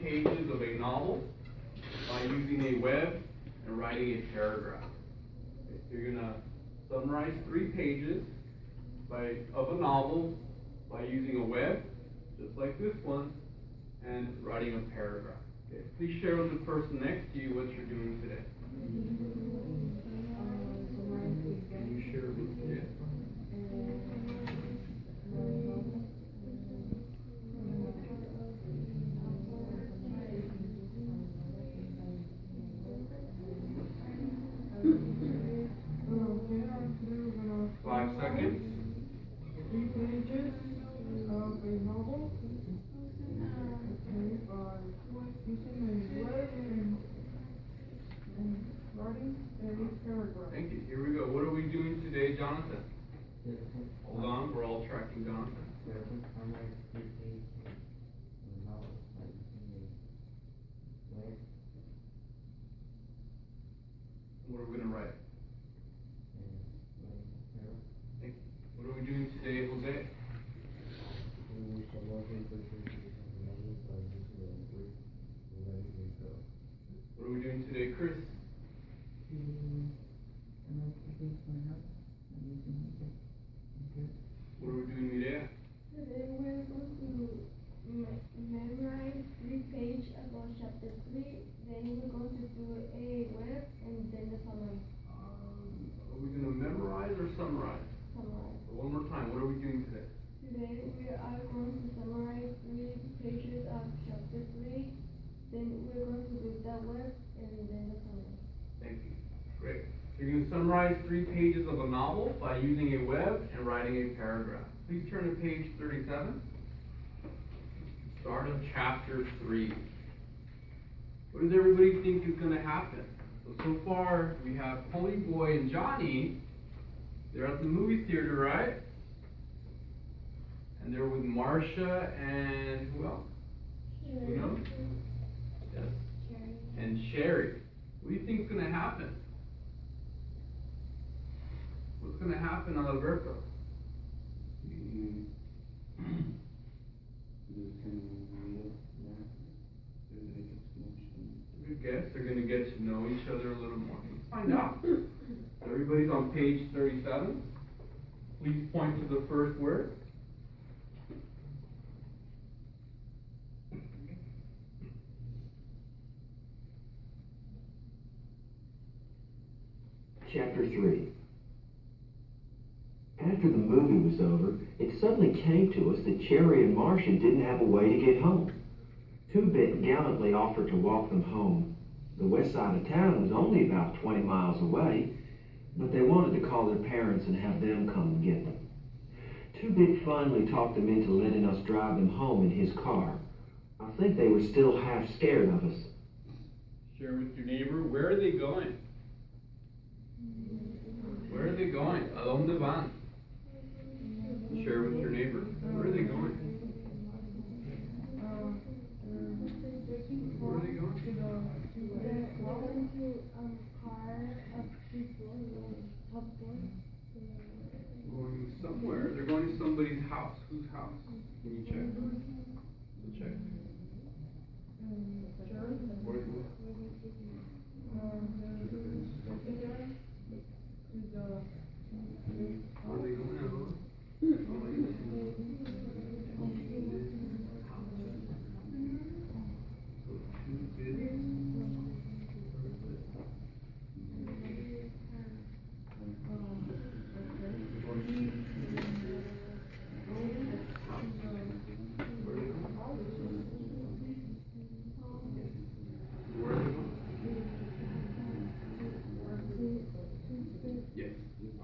pages of a novel by using a web and writing a paragraph. Okay, so you're going to summarize 3 pages of a novel by using a web, just like this one, and writing a paragraph. Okay, please share with the person next to you what you're doing today. Can you share with me? Yeah. 5 seconds. 3 pages of a novel. Using a web and writing a paragraph. Thank you. Here we go. What are we doing today, Jonathan? Hold on, we're all tracking Jonathan. What are we going to write? Thank you. What are we doing today, Jose? What are we doing today, Chris? What are we doing today? Today we're going to memorize 3 pages about chapter 3. Then we're going to do a web and then the summary. Are we going to memorize or summarize? Summarize. One more time. What are we doing today? Today we are going to summarize 3 pages of chapter 3. Then we're going to do the web and then the summary. Thank you. Great. So you're going to summarize 3 pages of a novel by using a web and writing a paragraph. Please turn to page 37. Start of chapter 3. What does everybody think is going to happen? So far, we have Polly Boy and Johnny. They're at the movie theater, right? And they're with Marcia and who else? Sherry. Who knows? Yes. Sherry. And Sherry. What do you think is going to happen? What's going to happen, Alberto? Good guess. They're going to get to know each other a little more. Let's find out. So everybody's on page 37. Please point to the first word. Chapter 3. After the movie was over, it suddenly came to us that Cherry and Marcia didn't have a way to get home. Two-Bit gallantly offered to walk them home. The west side of town was only about 20 miles away, but they wanted to call their parents and have them come and get them. Two-Bit finally talked them into letting us drive them home in his car. I think they were still half scared of us. Share with your neighbor. Where are they going? Where are they going? ¿A dónde van? Share with your neighbor. Where are they going? Where are they going? They're going to car of people top one. Going somewhere. They're going to somebody's house. Whose house? Can you check? Check. Where are you going? Where are they going now?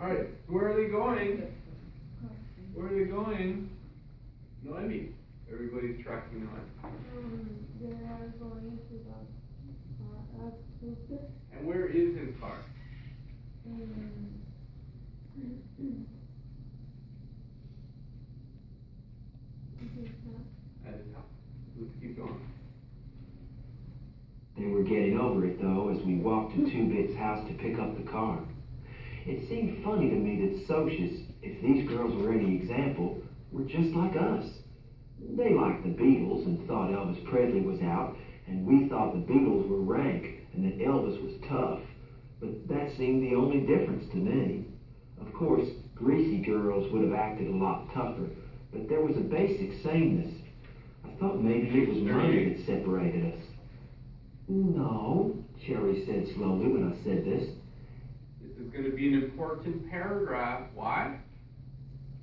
Alright, so where are they going? Where are they going? Noemi. Everybody's tracking Noemi. They are going to the car of people. And where is his car? At his house. Let's keep going. They were getting over it, though, as we walked to Two-Bit's house to pick up the car. It seemed funny to me that Socius, if these girls were any example, were just like us. They liked the Beatles and thought Elvis Presley was out, and we thought the Beatles were rank and that Elvis was tough. But that seemed the only difference to me. Of course, greasy girls would have acted a lot tougher, but there was a basic sameness. I thought maybe it was money that separated us. No, Cherry said slowly when I said this. This is going to be an important paragraph. Why?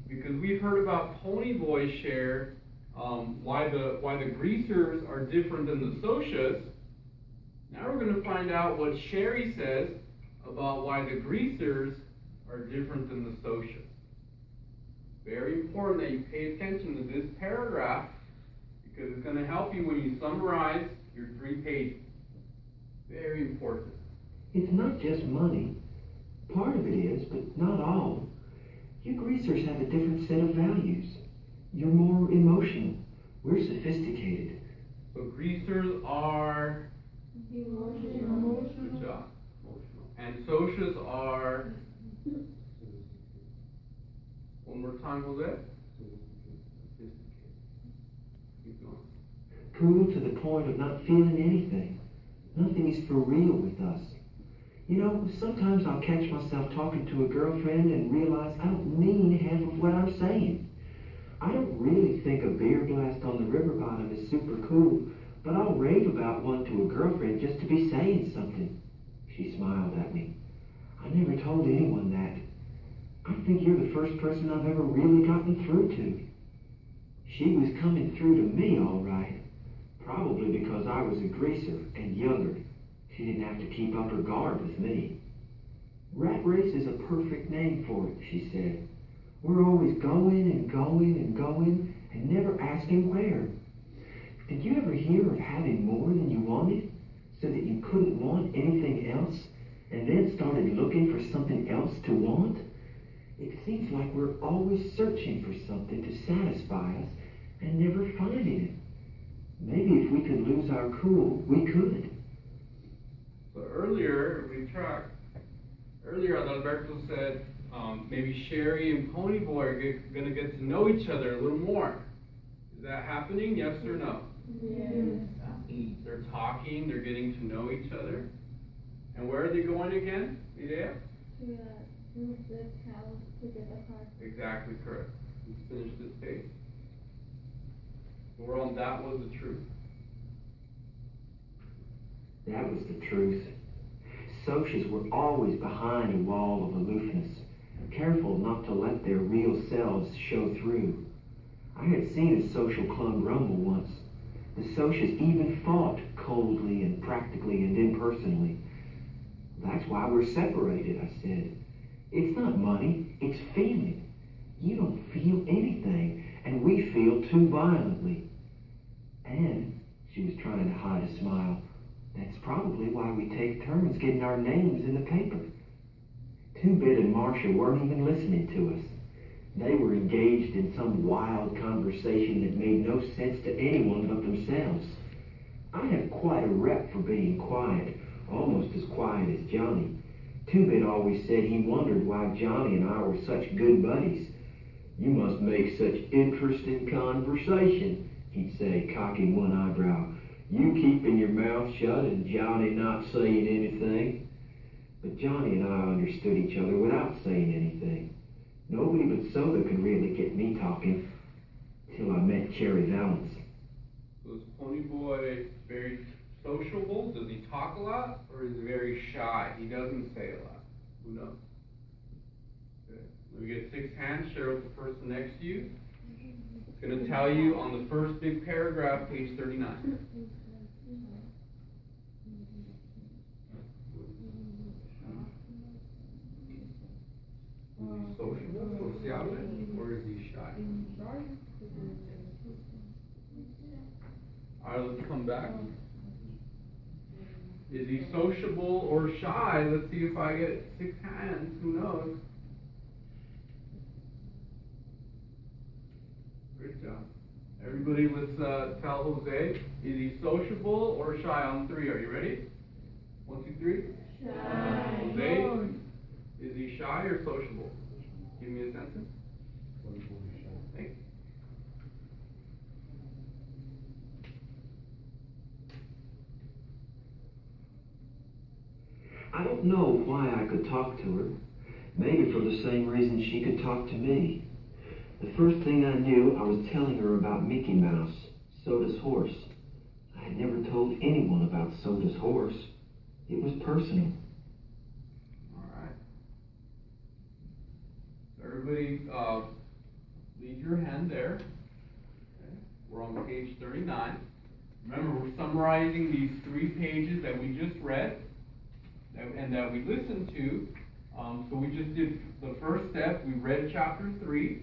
Because we've heard about Ponyboy share why the greasers are different than the socias. Now we're going to find out what Sherry says about why the greasers are different than the socias. Very important that you pay attention to this paragraph because it's going to help you when you summarize your 3 pages. Very important. It's not just money. Part of it is, but not all. You greasers have a different set of values. You're more emotional. We're sophisticated. So greasers are Emotional. good job. Emotional. And socias are one more time, Jose. Sophisticated. Keep going. Cool to the point of not feeling anything. Nothing is for real with us. You know, sometimes I'll catch myself talking to a girlfriend and realize I don't mean half of what I'm saying. I don't really think a beer blast on the river bottom is super cool, but I'll rave about one to a girlfriend just to be saying something. She smiled at me. I never told anyone that. I think you're the first person I've ever really gotten through to. She was coming through to me all right. Probably because I was a greaser and younger. She didn't have to keep up her guard with me. Rat race is a perfect name for it, she said. We're always going and going and going and never asking where. Did you ever hear of having more than you wanted so that you couldn't want anything else and then started looking for something else to want? It seems like we're always searching for something to satisfy us and never finding it. Maybe if we could lose our cool, we could. So earlier, Alberto said maybe Sherry and Ponyboy are going to get to know each other a little more. Is that happening? Yes or no? Yes. They're talking, they're getting to know each other. And where are they going again, Medea? To move this house to get the car. Exactly correct. Let's finish this page. We're on that was the truth. That was the truth. Socias were always behind a wall of aloofness, careful not to let their real selves show through. I had seen a social club rumble once. The socias even fought coldly and practically and impersonally. That's why we're separated, I said. It's not money, it's feeling. You don't feel anything, and we feel too violently. And she was trying to hide a smile. That's probably why we take turns getting our names in the paper. Two-Bit and Marcia weren't even listening to us. They were engaged in some wild conversation that made no sense to anyone but themselves. I have quite a rep for being quiet, almost as quiet as Johnny. Two-Bit always said he wondered why Johnny and I were such good buddies. You must make such interesting conversation, he'd say, cocking one eyebrow. You keeping your mouth shut and Johnny not saying anything. But Johnny and I understood each other without saying anything. Nobody but Soda could really get me talking, till I met Cherry Valance. So is Ponyboy very sociable? Does he talk a lot? Or is he very shy? He doesn't say a lot. Who knows? Okay. Let me get 6 hands. Share with the person next to you. It's going to tell you on the first big paragraph, page 39. Is he sociable, sociable, or is he shy? Alright, let's come back. Is he sociable or shy? Let's see if I get 6 hands. Who knows? Great job. Everybody, let's tell Jose. Is he sociable or shy on 3? Are you ready? 1, 2, 3. Shy. Jose, is he shy or sociable? Give me a sentence. Thank you. I don't know why I could talk to her. Maybe for the same reason she could talk to me. The first thing I knew, I was telling her about Mickey Mouse, Soda's horse. I had never told anyone about Soda's horse. It was personal. All right. So everybody, leave your hand there. Okay. We're on page 39. Remember, we're summarizing these 3 pages that we just read and that we listened to. So we just did the first step. We read chapter 3.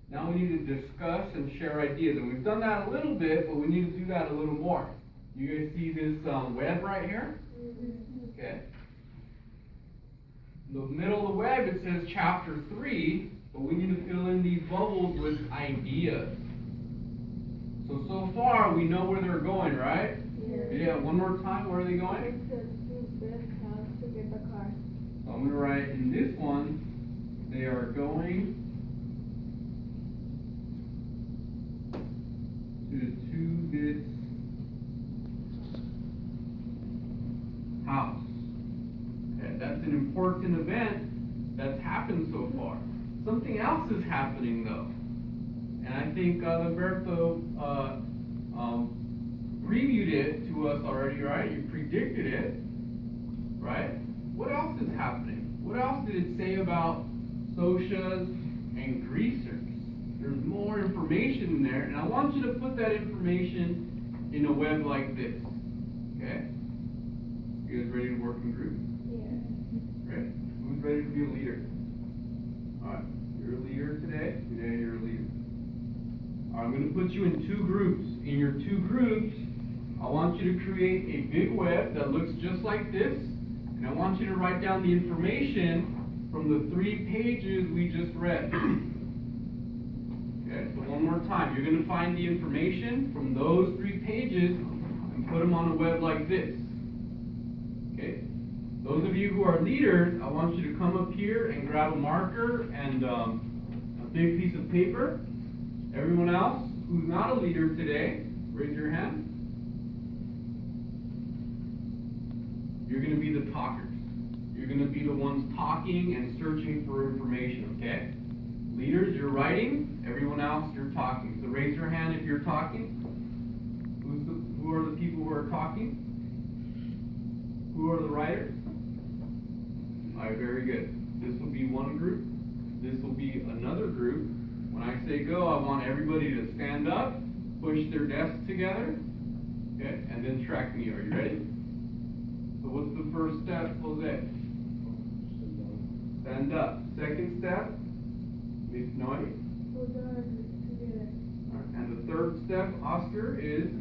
Now we need to discuss and share ideas. And we've done that a little bit, but we need to do that a little more. You guys see this web right here? Okay. In the middle of the web, it says chapter 3, but we need to fill in these bubbles with ideas. So far, we know where they're going, right? Yeah, one more time, where are they going? To this house to get the car. So I'm going to write in this one, they are going to this house. Okay, that's an important event that's happened so far. Something else is happening though. And I think Alberto previewed it to us already, right? You predicted it, right? What else is happening? What else did it say about Sochas and greasers? There's more information in there, and I want you to put that information in a web like this. Okay? You guys ready to work in groups? Yeah. Great. Who's ready to be a leader? Alright, you're a leader today. Today you're a leader. Alright, I'm going to put you in 2 groups. In your 2 groups, I want you to create a big web that looks just like this, and I want you to write down the information from the 3 pages we just read. Okay, so one more time. You're going to find the information from those 3 pages and put them on a web like this. Okay? Those of you who are leaders, I want you to come up here and grab a marker and a big piece of paper. Everyone else who's not a leader today, raise your hand. You're going to be the talkers. You're going to be the ones talking and searching for information, okay? Leaders, you're writing. Everyone else, you're talking. So raise your hand if you're talking. Who are the people who are talking? Who are the writers? All right, very good. This will be one group. This will be another group. When I say go, I want everybody to stand up, push their desks together, okay, and then track me. Are you ready? So what's the first step, Jose? Stand up. Second step, Miss Noy. Put the desks together. And the third step, Oscar, is?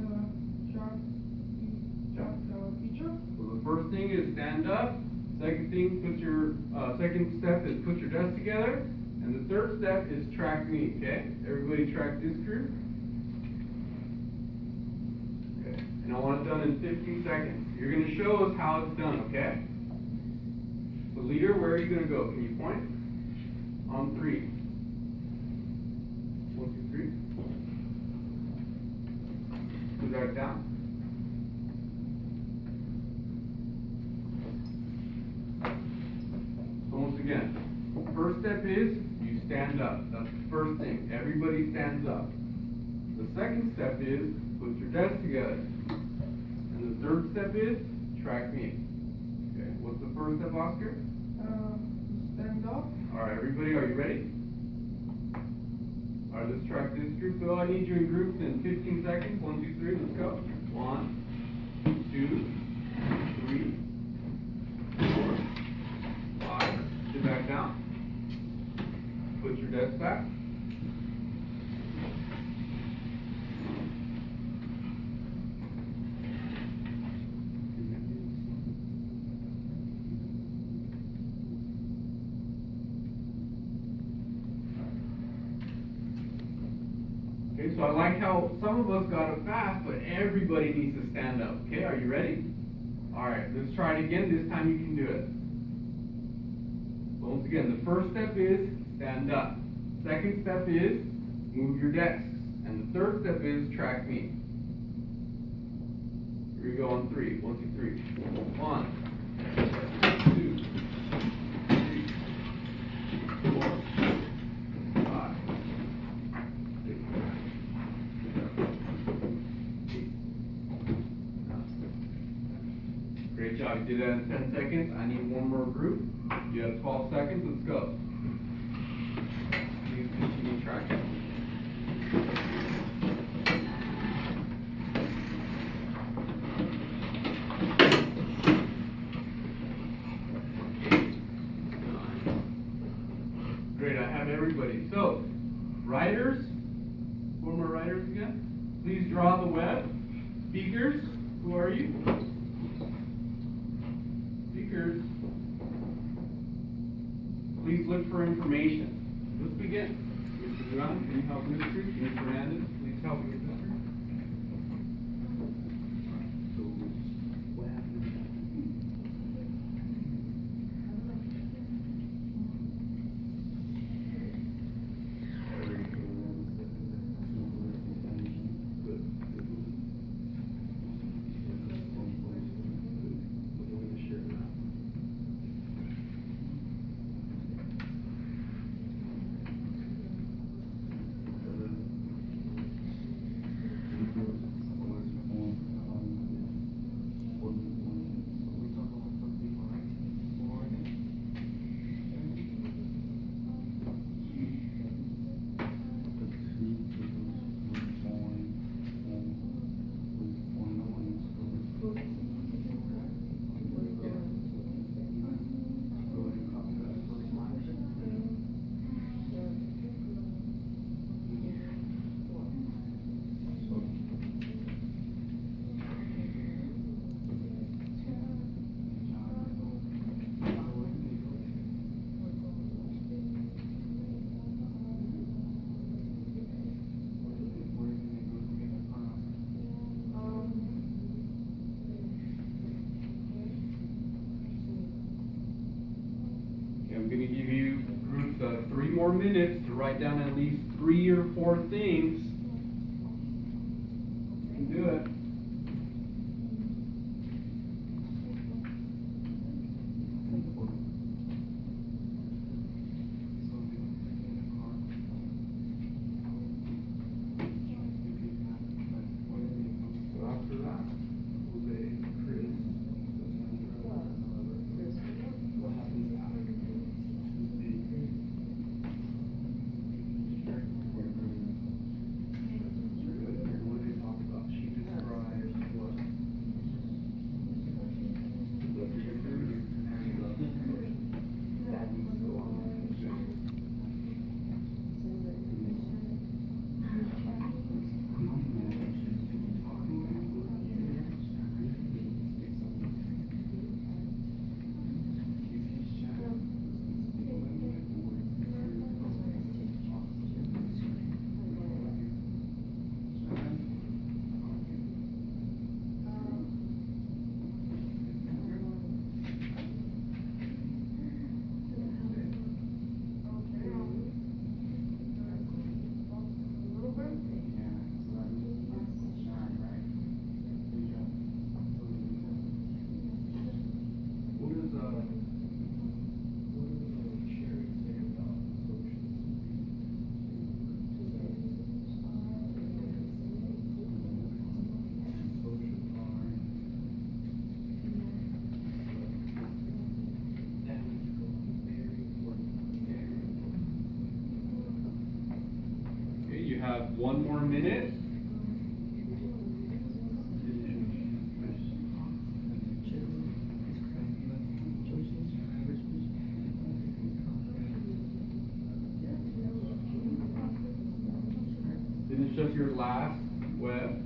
Teacher. So the first thing is stand up. Second step is put your desk together. And the third step is track me, okay? Everybody track this group. Okay. And I want it done in 15 seconds. You're going to show us how it's done, okay? So leader, where are you going to go? Can you point? On 3. 1, 2, 3. Put that down. So once again, first step is you stand up. That's the first thing. Everybody stands up. The second step is put your desk together. And the third step is track me. Okay, what's the first step, Oscar? Stand up. Alright, everybody, are you ready? Alright, let's track this group. So I need you in groups in 15 seconds. 1, 2, 3, let's go. 1, 2, 3, 4, 5. Sit back down. Put your desk back. Okay, so I like how some of us got it fast, but everybody needs to stand up. Okay, are you ready? Alright, let's try it again. This time you can do it. So once again, the first step is stand up. Second step is move your desks. And the third step is track me. Here we go on 3. 1, 2, 3. 1, 2, Great job, you did that in 10 seconds. I need one more group. You have 12 seconds, let's go. You continue tracking. Great, I have everybody. So, writers, four more writers again. Please draw the web. Speakers, who are you? Speakers, please look for information. Let's begin. Mr. Duran, can you help me with this? Ms. Fernandez, please help me with this. I'm going to give you groups 3 more minutes to write down at least 3 or 4 things. You can do it. So after that, Jose, Chris, what happens after? You have 1 more minute. Finish up your last web.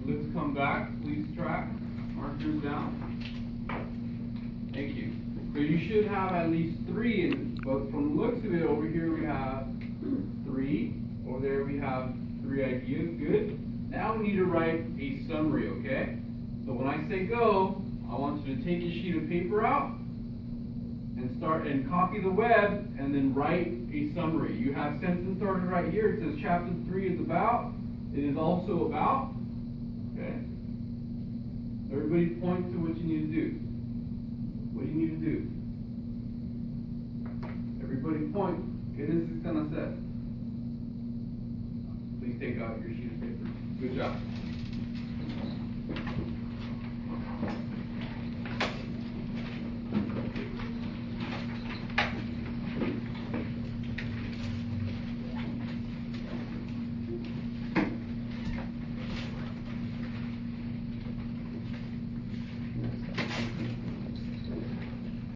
Let's come back. Please track. Markers down. should have at least 3 but from the looks of it, over here we have 3. Over there we have 3 ideas. Good. Now we need to write a summary, okay? So when I say go, I want you to take a sheet of paper out and start and copy the web and then write a summary. You have sentence started right here. It says chapter 3 is about. It is also about. Okay? Everybody point to what you need to do. What do you need to do? Everybody point. Okay, this is gonna say. Please take out your sheet of paper. Good job.